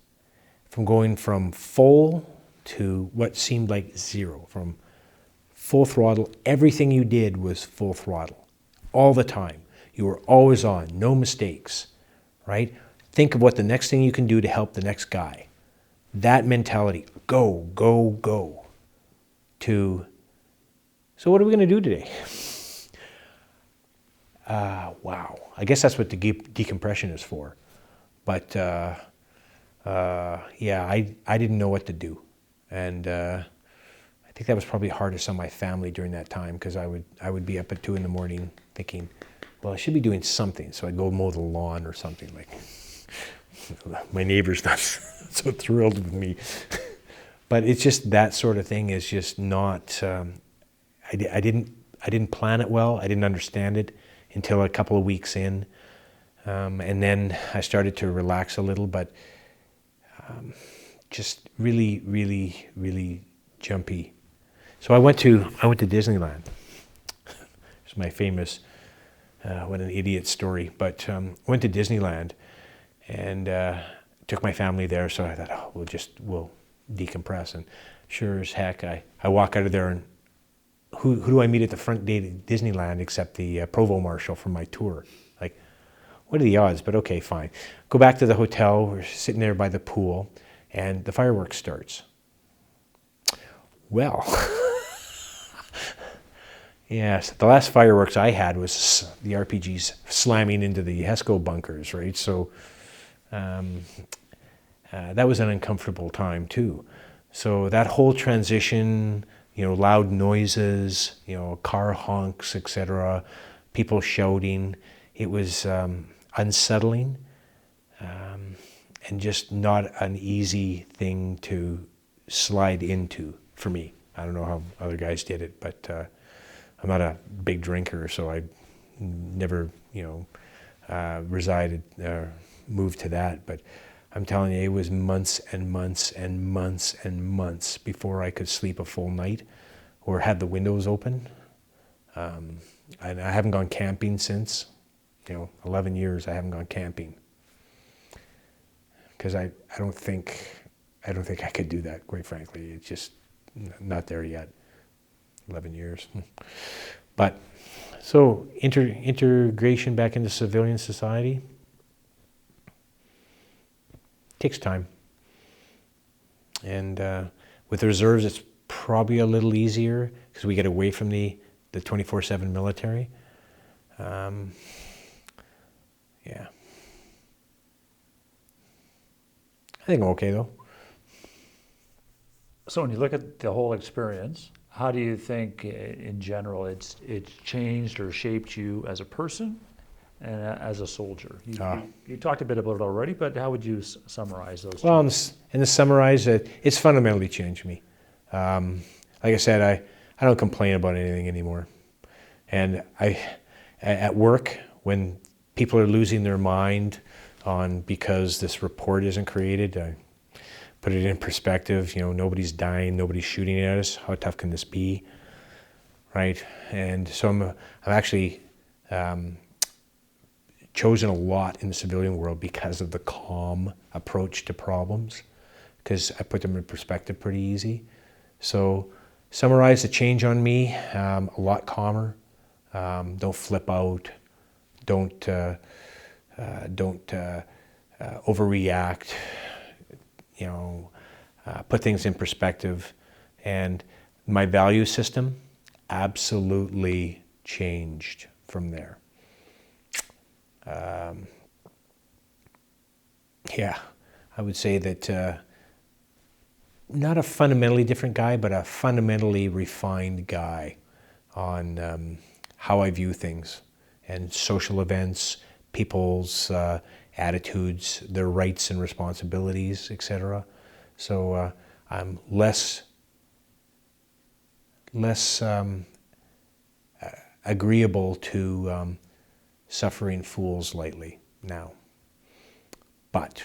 from going from full to what seemed like zero, from full throttle. Everything you did was full throttle all the time. You were always on, no mistakes, right? Think of what the next thing you can do to help the next guy. That mentality, go, go, go, to, so what are we going to do today? Wow. I guess that's what the decompression is for. But I didn't know what to do. And I think that was probably hardest on my family during that time, because I would be up at 2 a.m. thinking, well, I should be doing something. So I'd go mow the lawn or something. Like, my neighbor's not so thrilled with me. But it's just that sort of thing is just not, I didn't plan it well. I didn't understand it until a couple of weeks in. And then I started to relax a little, but just really, really, really jumpy. So I went to Disneyland. It's my famous, what an idiot story. But went to Disneyland and took my family there. So I thought, oh, we'll decompress. And sure as heck, I walk out of there, and who do I meet at the front gate of Disneyland except the Provost Marshal from my tour? Like, what are the odds? But okay, fine. Go back to the hotel. We're sitting there by the pool, and the fireworks starts. Well, yes, the last fireworks I had was the RPGs slamming into the HESCO bunkers, right? So that was an uncomfortable time too. So that whole transition, loud noises, car honks, etc., people shouting, it was unsettling, and just not an easy thing to slide into for me. I don't know how other guys did it, but I'm not a big drinker, so I never, resided or moved to that. But I'm telling you, it was months and months and months and months before I could sleep a full night or have the windows open. And I haven't gone camping since, 11 years I haven't gone camping. Because I don't think I could do that, quite frankly. It's just not there yet. 11 years. But so integration back into civilian society takes time. And with the reserves, it's probably a little easier because we get away from the 24/7 military. Yeah. I think I'm okay though. So when you look at the whole experience, how do you think in general it's changed or shaped you as a person and as a soldier? You talked a bit about it already, but how would you summarize those two? Well, in the summarize, it's fundamentally changed me. Like I said, I don't complain about anything anymore. And at work, when people are losing their mind because this report isn't created, I put it in perspective. Nobody's dying, nobody's shooting at us. How tough can this be, right? And so I'm actually chosen a lot in the civilian world because of the calm approach to problems, because I put them in perspective pretty easy. So summarize the change on me: a lot calmer. Don't flip out. Don't overreact. Put things in perspective. And my value system absolutely changed from there. Yeah, I would say that not a fundamentally different guy, but a fundamentally refined guy on how I view things and social events, people's attitudes, their rights and responsibilities, etc. So I'm less agreeable to suffering fools lightly now. But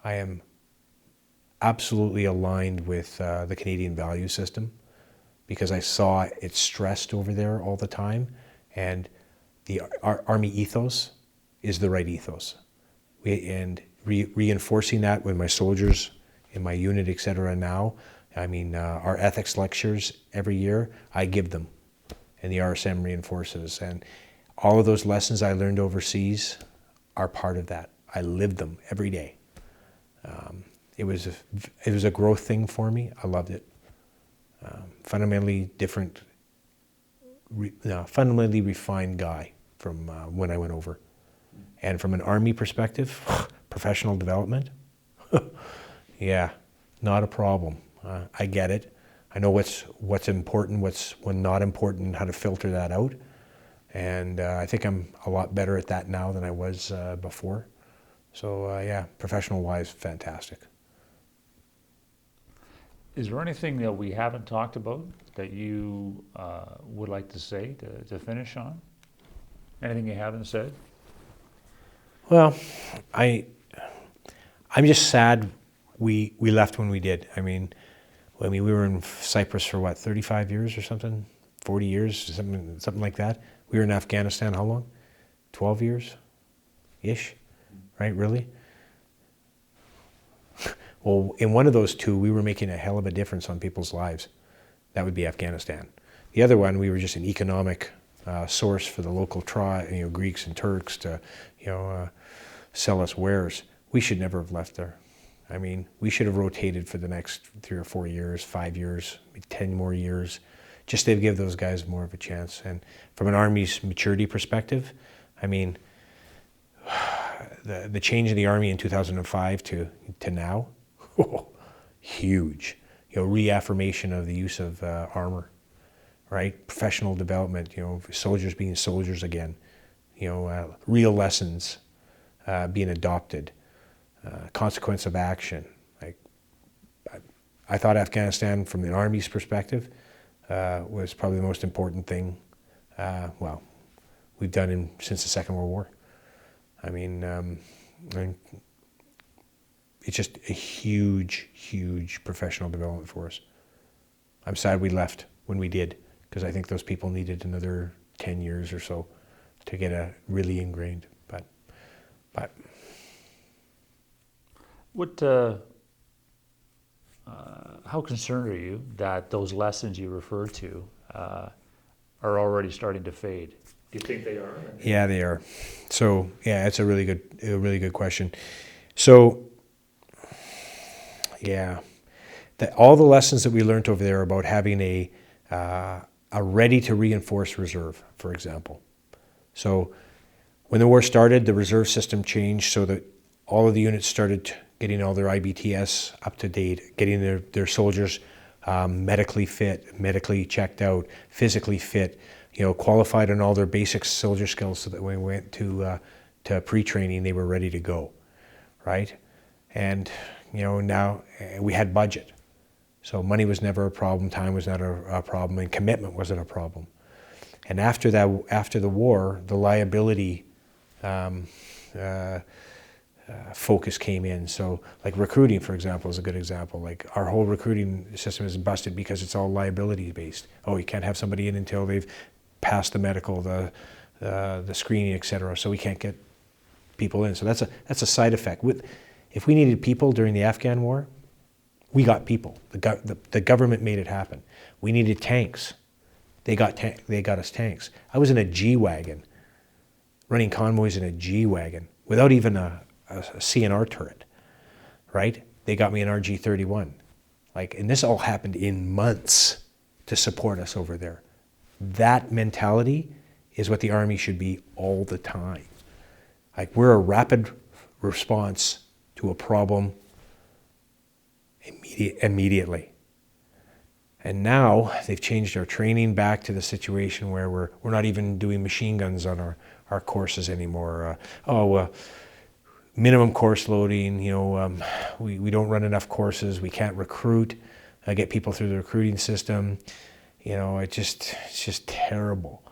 I am absolutely aligned with the Canadian value system, because I saw it stressed over there all the time, and our Army ethos is the right ethos. Reinforcing that with my soldiers in my unit, etc. now, our ethics lectures every year, I give them, and the RSM reinforces. And all of those lessons I learned overseas are part of that. I live them every day. It was a growth thing for me. I loved it. Fundamentally different, fundamentally refined guy from when I went over. And from an Army perspective, professional development, yeah, not a problem. I get it. I know what's important, what's not important, how to filter that out. And I think I'm a lot better at that now than I was before. So yeah, professional-wise, fantastic. Is there anything that we haven't talked about that you would like to say to finish on? Anything you haven't said? Well, I'm just sad we left when we did. We were in Cyprus for what, 35 years or something, 40 years, something like that. We were in Afghanistan how long? 12 years-ish, right? Really? Well, in one of those two, we were making a hell of a difference on people's lives. That would be Afghanistan. The other one, we were just an economic source for the local Greeks and Turks to, sell us wares. We should never have left there. We should have rotated for the next 3 or 4 years, 5 years, 10 more years, just to give those guys more of a chance. And from an Army's maturity perspective, the change in the Army in 2005 to now, huge. reaffirmation of the use of armor, right? Professional development, soldiers being soldiers again, real lessons being adopted, consequence of action. Like, I thought Afghanistan, from the Army's perspective, was probably the most important thing, we've done since the Second World War. I mean, it's just a huge, huge professional development for us. I'm sad we left when we did, because I think those people needed another 10 years or so to get really ingrained. But What, how concerned are you that those lessons you referred to are already starting to fade? Do you think they are? Yeah, they are. So yeah, it's a really good question. So yeah, all the lessons that we learned over there about having a ready to reinforce reserve, for example. So when the war started, the reserve system changed so that all of the units started getting all their IBTS up to date, getting their soldiers medically fit, medically checked out, physically fit, qualified on all their basic soldier skills, so that when we went to pre-training, they were ready to go, right? And now we had budget, so money was never a problem, time was not a problem, and commitment wasn't a problem. And after the war, the liability focus came in. So like recruiting, for example, is a good example. Like our whole recruiting system is busted because it's all liability based. Oh, you can't have somebody in until they've passed the medical, the screening, etc. So we can't get people in. So that's a side effect. If we needed people during the Afghan war, we got people. The government made it happen. We needed tanks. They got us tanks. I was in a G-Wagon, running convoys in a G-Wagon without even a CNR turret, right? They got me an RG-31. And this all happened in months to support us over there. That mentality is what the Army should be all the time. We're a rapid response to a problem immediately. And now they've changed our training back to the situation where we're not even doing machine guns on our courses anymore. Minimum course loading, we don't run enough courses, we can't recruit, get people through the recruiting system. It's just terrible.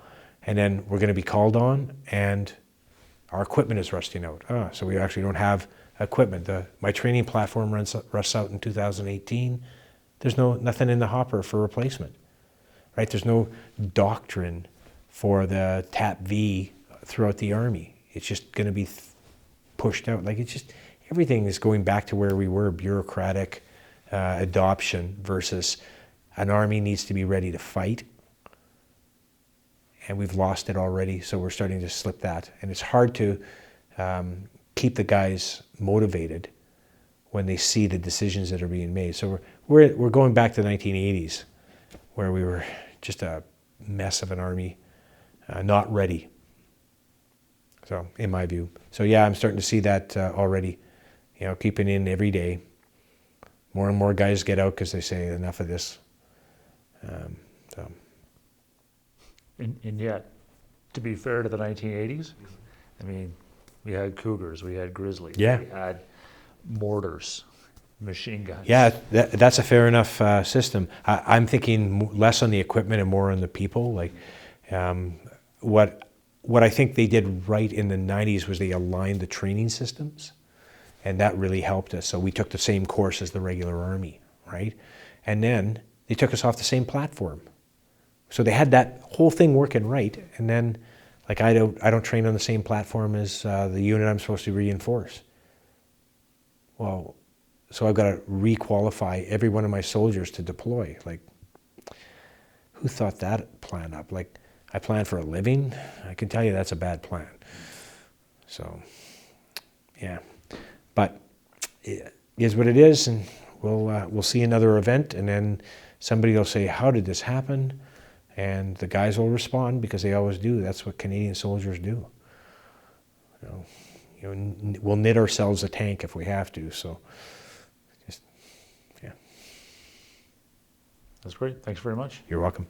And then we're going to be called on and our equipment is rusting out. So we actually don't have equipment. My training platform rusts out in 2018. There's nothing in the hopper for replacement, right? There's no doctrine for the TAP-V throughout the Army. It's just going to be pushed out. Everything is going back to where we were, bureaucratic adoption versus an Army needs to be ready to fight. And we've lost it already, so we're starting to slip that. And it's hard to keep the guys motivated when they see the decisions that are being made. So we're going back to the 1980s, where we were just a mess of an Army, not ready. So in my view. So yeah, I'm starting to see that already, keeping in every day. More and more guys get out because they say enough of this. And yet, to be fair to the 1980s, I mean, we had Cougars, we had Grizzlies, yeah. We had mortars, machine guns. Yeah, that's a fair enough system. I'm thinking less on the equipment and more on the people. What I think they did right in the 90s was they aligned the training systems, and that really helped us. So we took the same course as the regular Army, right? And then they took us off the same platform. So they had that whole thing working right, and then I don't train on the same platform as the unit I'm supposed to reinforce. Well, so I've got to re-qualify every one of my soldiers to deploy. Who thought that plan up? I plan for a living. I can tell you that's a bad plan. So, yeah, but it is what it is, and we'll see another event, and then somebody will say, "How did this happen?" And the guys will respond because they always do. That's what Canadian soldiers do. We'll knit ourselves a tank if we have to. So, just yeah. That's great. Thanks very much. You're welcome.